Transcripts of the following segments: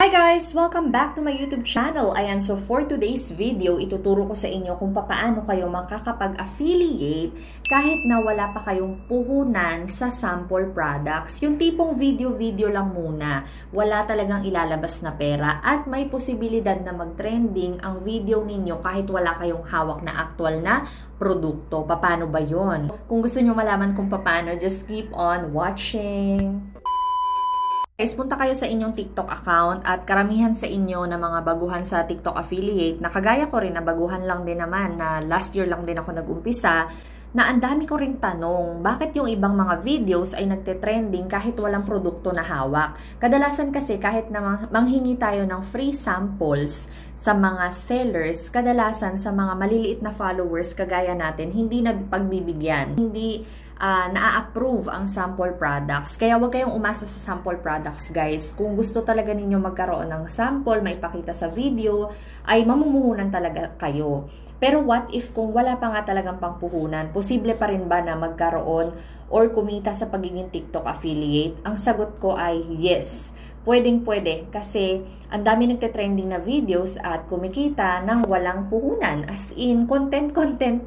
Hi guys! Welcome back to my YouTube channel. Ayan, so for today's video, ituturo ko sa inyo kung paano kayo makakapag-affiliate kahit na wala pa kayong puhunan sa sample products. Yung tipong video-video lang muna, wala talagang ilalabas na pera at may posibilidad na mag-trending ang video ninyo kahit wala kayong hawak na actual na produkto. Paano ba yon? Kung gusto nyo malaman kung paano, just keep on watching. Guys, punta kayo sa inyong TikTok account at karamihan sa inyo na mga baguhan sa TikTok affiliate, na kagaya ko rin na baguhan lang din naman, na last year lang din ako nag-umpisa, na ang dami ko ring tanong, bakit yung ibang mga videos ay nagte-trending kahit walang produkto na hawak? Kadalasan kasi kahit na manghingi tayo ng free samples sa mga sellers, kadalasan sa mga maliliit na followers kagaya natin, hindi na pagbibigyan, hindi na-approve ang sample products. Kaya huwag kayong umasa sa sample products, guys. Kung gusto talaga ninyo magkaroon ng sample, maipakita sa video, ay mamumuhunan talaga kayo. Pero what if kung wala pa nga talagang pangpuhunan, posible pa rin ba na magkaroon or kumita sa pagiging TikTok affiliate? Ang sagot ko ay yes. Pwedeng-pwede kasi ang dami nagte-trending na videos at kumikita ng walang puhunan, as in content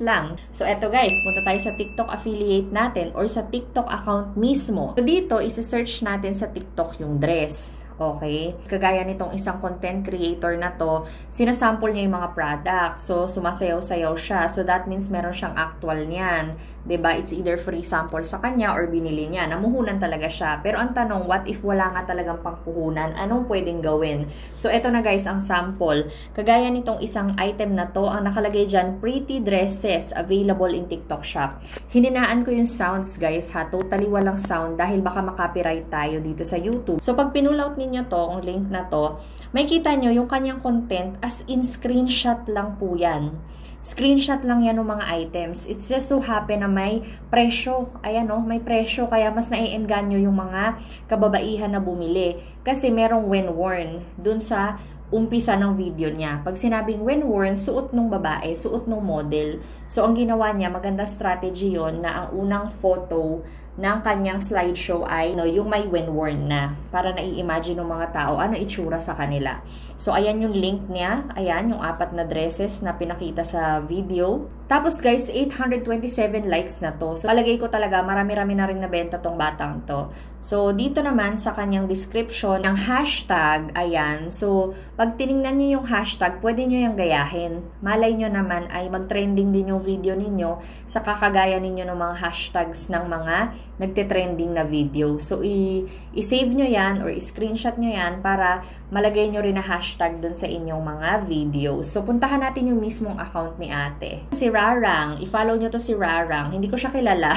lang. So eto guys, punta tayo sa TikTok affiliate natin or sa TikTok account mismo. So dito, isa-search natin sa TikTok yung dress. Okay? Kagaya nitong isang content creator na to, sinasample niya yung mga product. So, sumasayaw-sayaw siya. So, that means meron siyang actual niyan. Diba? It's either free sample sa kanya or binili niya. Namuhunan talaga siya. Pero ang tanong, what if wala nga talagang pangpuhunan? Anong pwedeng gawin? So, eto na guys, ang sample. Kagaya nitong isang item na to, ang nakalagay dyan, pretty dresses available in TikTok shop. Hininaan ko yung sounds guys ha. Totally walang sound dahil baka makopyright tayo dito sa YouTube. So, pag pinull-out ninyo to, ang link na to, may kita nyo yung kanyang content as in screenshot lang po yan. Screenshot lang yan ng mga items. It's just so happen na may presyo. Ayan o, may presyo. Kaya mas naiengganyo yung mga kababaihan na bumili. Kasi merong when worn dun sa umpisa ng video niya. Pag sinabing when worn, suot nung babae, suot nung model. So, ang ginawa niya, maganda strategy yon na ang unang photo ng kanyang slideshow ay yung may when worn na. Para nai-imagine ng mga tao ano itsura sa kanila. So, ayan yung link niya. Ayan, yung 4 na dresses na pinakita sa video. Tapos guys, 827 likes na to. So, palagay ko talaga, marami-rami na rin nabenta tong batang to. So, dito naman sa kanyang description, ng hashtag, ayan. So, pag tinignan niyo yung hashtag, pwede nyo yung gayahin. Malay nyo naman ay mag-trending din yung video ninyo sa kakagaya ninyo ng mga hashtags ng mga nagte-trending na video. So, i-save nyo yan or i-screenshot nyo yan para malagay nyo rin na hashtag dun sa inyong mga videos. So, puntahan natin yung mismong account ni ate. Si Rarang. I-follow nyo to si Rarang. Hindi ko siya kilala.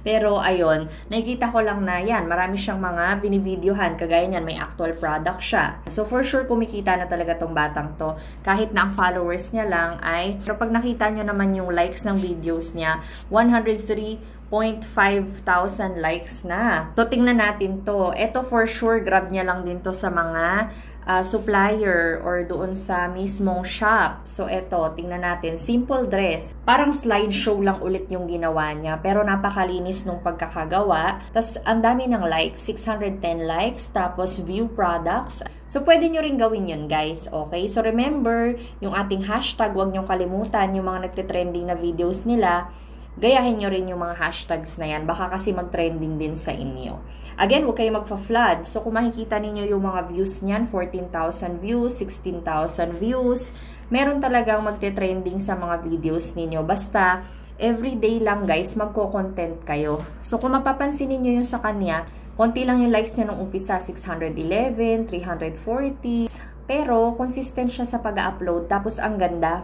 Pero, ayun. Nakikita ko lang na yan. Marami siyang mga binivideohan. Kagaya niyan, may actual product siya. So, for sure, kumikita na talaga tong batang to. Kahit na ang followers niya lang ay, pero pag nakita nyo naman yung likes ng videos niya, 103,500 likes na. So, tingnan natin to. Ito for sure, grab niya lang din to sa mga supplier or doon sa mismong shop. So, ito, tingnan natin. Simple dress. Parang slideshow lang ulit yung ginawa niya. Pero napakalinis nung pagkakagawa. Tapos, ang dami ng likes. 610 likes. Tapos, view products. So, pwede nyo rin gawin yun, guys. Okay? So, remember, yung ating hashtag, huwag nyo kalimutan yung mga nagtitrending na videos nila. Gayahin nyo rin yung mga hashtags na yan. Baka kasi mag-trending din sa inyo. Again, huwag kayo magpa-flood. So, kung makikita ninyo yung mga views niyan, 14,000 views, 16,000 views, meron talagang magte-trending sa mga videos ninyo. Basta, everyday lang guys, magko-content kayo. So, kung mapapansin ninyo yung sa kanya, konti lang yung likes niya nung umpisa, 611, 340. Pero, consistent siya sa pag-upload. Tapos, ang ganda.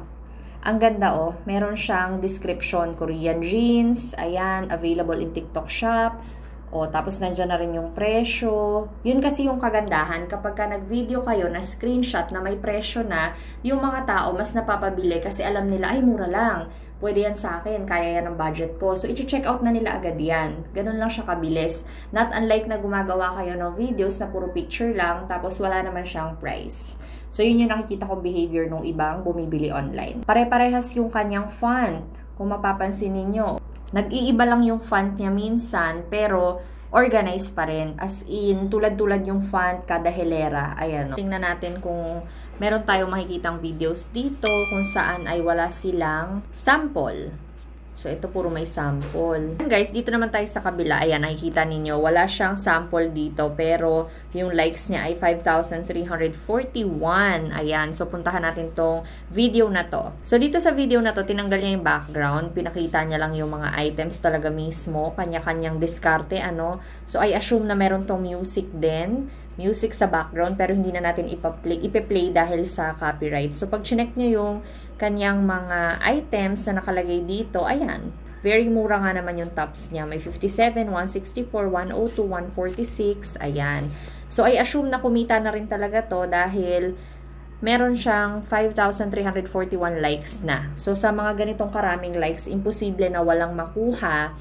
Ang ganda oh, meron siyang description, Korean jeans, ayan, available in TikTok shop. O, tapos nandyan na rin yung presyo. Yun kasi yung kagandahan, kapag ka nag-video kayo na screenshot na may presyo na, yung mga tao mas napapabili kasi alam nila, ay mura lang. Pwede yan sa akin, kaya yan ang budget ko. So, i-check out na nila agad yan. Ganun lang siya kabilis. Not unlike na gumagawa kayo ng videos na puro picture lang, tapos wala naman siyang price. So, yun yung nakikita kong behavior ng ibang bumibili online. Pare-parehas yung kanyang font. Kung mapapansin ninyo, nag-iiba lang yung font niya minsan, pero organized pa rin. As in, tulad-tulad yung font, kada hilera. Ayan. Tingnan natin kung meron tayong makikitang videos dito kung saan ay wala silang sample. So, ito puro may sample. Guys, dito naman tayo sa kabila. Ayan, nakikita ninyo, wala siyang sample dito. Pero, yung likes niya ay 5,341. Ayan, so puntahan natin tong video na to. So, dito sa video na to, tinanggal niya yung background. Pinakita niya lang yung mga items talaga mismo. Kanya-kanyang diskarte, ano. So, I assume na meron tong music din. Music sa background, pero hindi na natin ipe-play dahil sa copyright. So, pag chinek nyo yung kanyang mga items na nakalagay dito, ayan, very mura nga naman yung tops niya. May 57, 164, 102, 146, ayan. So, I assume na kumita na rin talaga to dahil meron siyang 5,341 likes na. So, sa mga ganitong karaming likes, imposible na walang makuha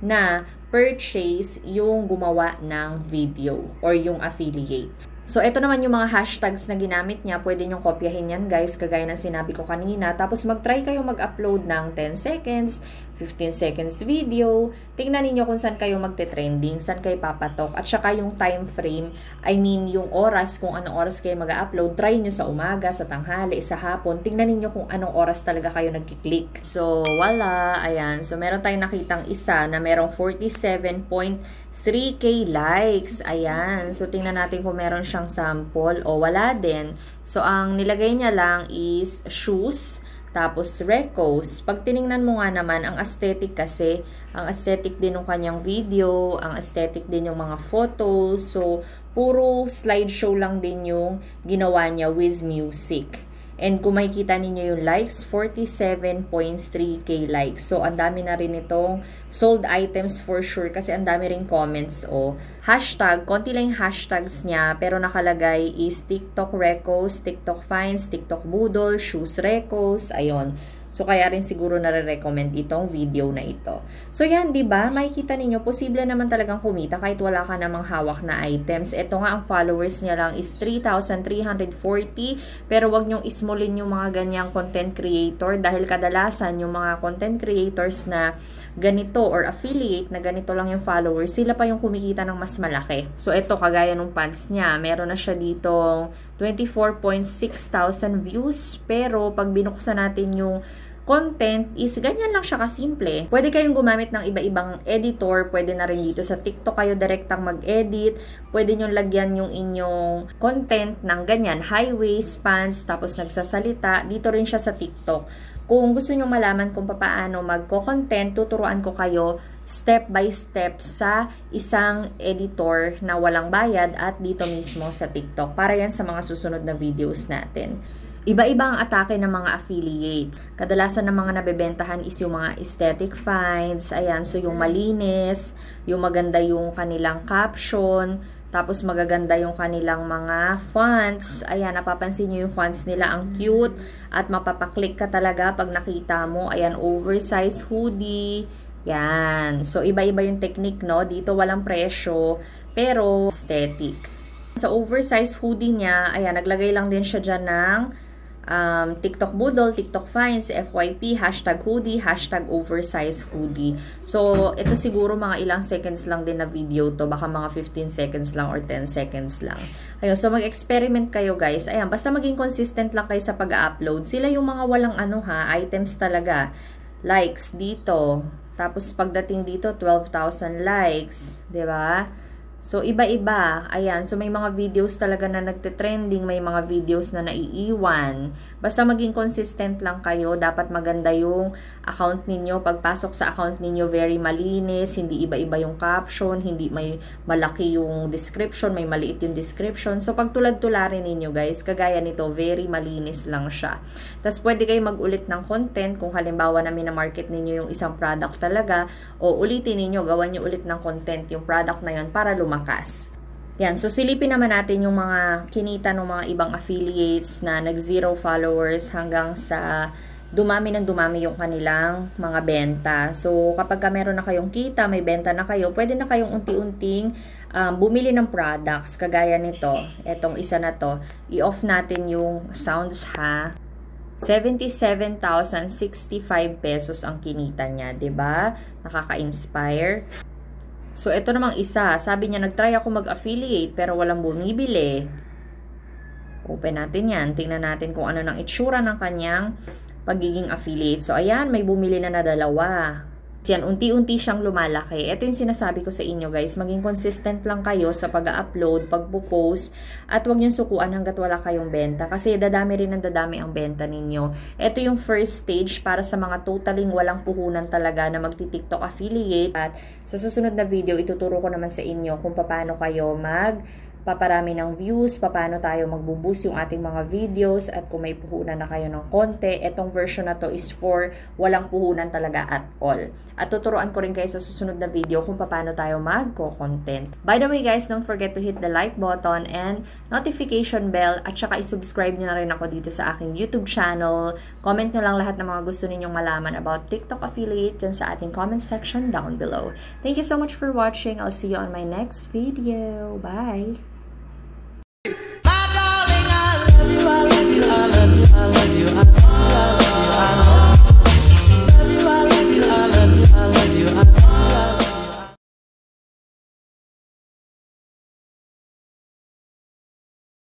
na purchase yung gumawa ng video or yung affiliate. So, ito naman yung mga hashtags na ginamit niya. Pwede nyong kopyahin yan, guys, kagaya ng sinabi ko kanina. Tapos, mag-try kayo mag-upload ng 10 seconds, 15 seconds video. Tingnan niyo kung saan kayo magte-trending, saan kayo papatok. At saka yung time frame, I mean, yung oras, kung anong oras kayo mag-upload. Try nyo sa umaga, sa tanghali, sa hapon. Tingnan niyo kung anong oras talaga kayo nag-click. So, wala. Ayan. So, meron tayong nakitang isa na merong 47.3k likes. Ayan. So, tingnan natin kung meron siyang sample o wala din. So, ang nilagay niya lang is shoes, tapos recos. Pag tiningnan mo nga naman, ang aesthetic kasi, ang aesthetic din ng kanyang video, ang aesthetic din yung mga photos. So, puro slideshow lang din yung ginawa niya with music. And kung makikita ninyo yung likes, 47.3k likes. So, ang dami na rin itong sold items for sure kasi ang dami rin comments o hashtag, konti lang yung hashtags niya pero nakalagay is TikTok Recos, TikTok Finds, TikTok Boodle, Shoes Recos, ayun. So, kaya rin siguro nare-recommend itong video na ito. So, yan, diba? Makikita ninyo, posible naman talagang kumita kahit wala ka namang hawak na items. Ito nga, ang followers niya lang is 3,340. Pero, wag nyong ismulin yung mga ganyang content creator dahil kadalasan yung mga content creators na ganito or affiliate na ganito lang yung followers, sila pa yung kumikita ng mas malaki. So, ito, kagaya ng pants niya, meron na siya ditong 24.6,000 views. Pero, pag binuksan natin yung content is ganyan lang siya kasimple. Pwede kayong gumamit ng iba-ibang editor. Pwede na rin dito sa TikTok kayo direktang mag-edit. Pwede nyo lagyan yung inyong content ng ganyan. High waist, pants, tapos nagsasalita. Dito rin siya sa TikTok. Kung gusto nyo malaman kung paano magko-content, tuturuan ko kayo step by step sa isang editor na walang bayad at dito mismo sa TikTok. Para yan sa mga susunod na videos natin. Iba-iba ang atake ng mga affiliates. Kadalasan ng mga nabebentahan is yung mga aesthetic finds. Ayan, so yung malinis, yung maganda yung kanilang caption, tapos magaganda yung kanilang mga fonts. Ayan, napapansin nyo yung fonts nila, ang cute. At mapapaklik ka talaga pag nakita mo. Ayan, oversized hoodie. Yan. So, iba-iba yung technique, no? Dito walang presyo, pero aesthetic. Sa oversized hoodie niya, ayan, naglagay lang din siya dyan ng TikTok Boodle, TikTok Finds, FYP, hashtag hoodie, hashtag oversized hoodie. So, ito siguro mga ilang seconds lang din na video to. Baka mga 15 seconds lang or 10 seconds lang. Ayun, so mag-experiment kayo guys. Ayan, basta maging consistent lang kayo sa pag-upload. Sila yung mga walang items talaga. Likes dito. Tapos pagdating dito, 12,000 likes. 'Di ba? So, iba-iba. Ayan. So, may mga videos talaga na nagte-trending. May mga videos na naiiwan. Basta maging consistent lang kayo. Dapat maganda yung account ninyo. Pagpasok sa account ninyo, very malinis. Hindi iba-iba yung caption. Hindi may malaki yung description. May maliit yung description. So, pag tulad-tularin ninyo, guys, kagaya nito, very malinis lang siya. Tapos, pwede kayo mag-ulit ng content. Kung halimbawa na minamarket ninyo yung isang product talaga, o ulitin ninyo, gawan nyo ulit ng content yung product na yun para lumakas. Yan, so silipin naman natin yung mga kinita ng mga ibang affiliates na nag-0 followers hanggang sa dumami ng dumami yung kanilang mga benta. So, kapag meron na kayong kita, may benta na kayo, pwede na kayong unti-unting bumili ng products. Kagaya nito, etong isa na to, i-off natin yung sounds ha. 77,065 pesos ang kinita niya, 'di ba? Nakaka-inspire. So, ito namang isa. Sabi niya, nag-try ako mag-affiliate pero walang bumibili. Open natin yan. Tingnan natin kung ano ng itsura ng kanyang pagiging affiliate. So, ayan, may bumili na dalawa. Yan, unti-unti siyang lumalaki. Ito yung sinasabi ko sa inyo guys, maging consistent lang kayo sa pag-upload, pagpo-post, at huwag niyong sukuan hanggat wala kayong benta. Kasi dadami rin ang dadami ang benta ninyo. Ito yung first stage para sa mga totaling walang puhunan talaga na magti-TikTok affiliate. At sa susunod na video, ituturo ko naman sa inyo kung paano kayo paparami ng views, paano tayo magbo-boost yung ating mga videos, at kung may puhunan na kayo ng konti, etong version na to is for walang puhunan talaga at all. At tuturuan ko rin kayo sa susunod na video kung paano tayo magko-content. By the way guys, don't forget to hit the like button and notification bell, at saka isubscribe nyo na rin ako dito sa aking YouTube channel. Comment nyo lang lahat ng mga gusto ninyong malaman about TikTok affiliate dyan sa ating comment section down below. Thank you so much for watching. I'll see you on my next video. Bye!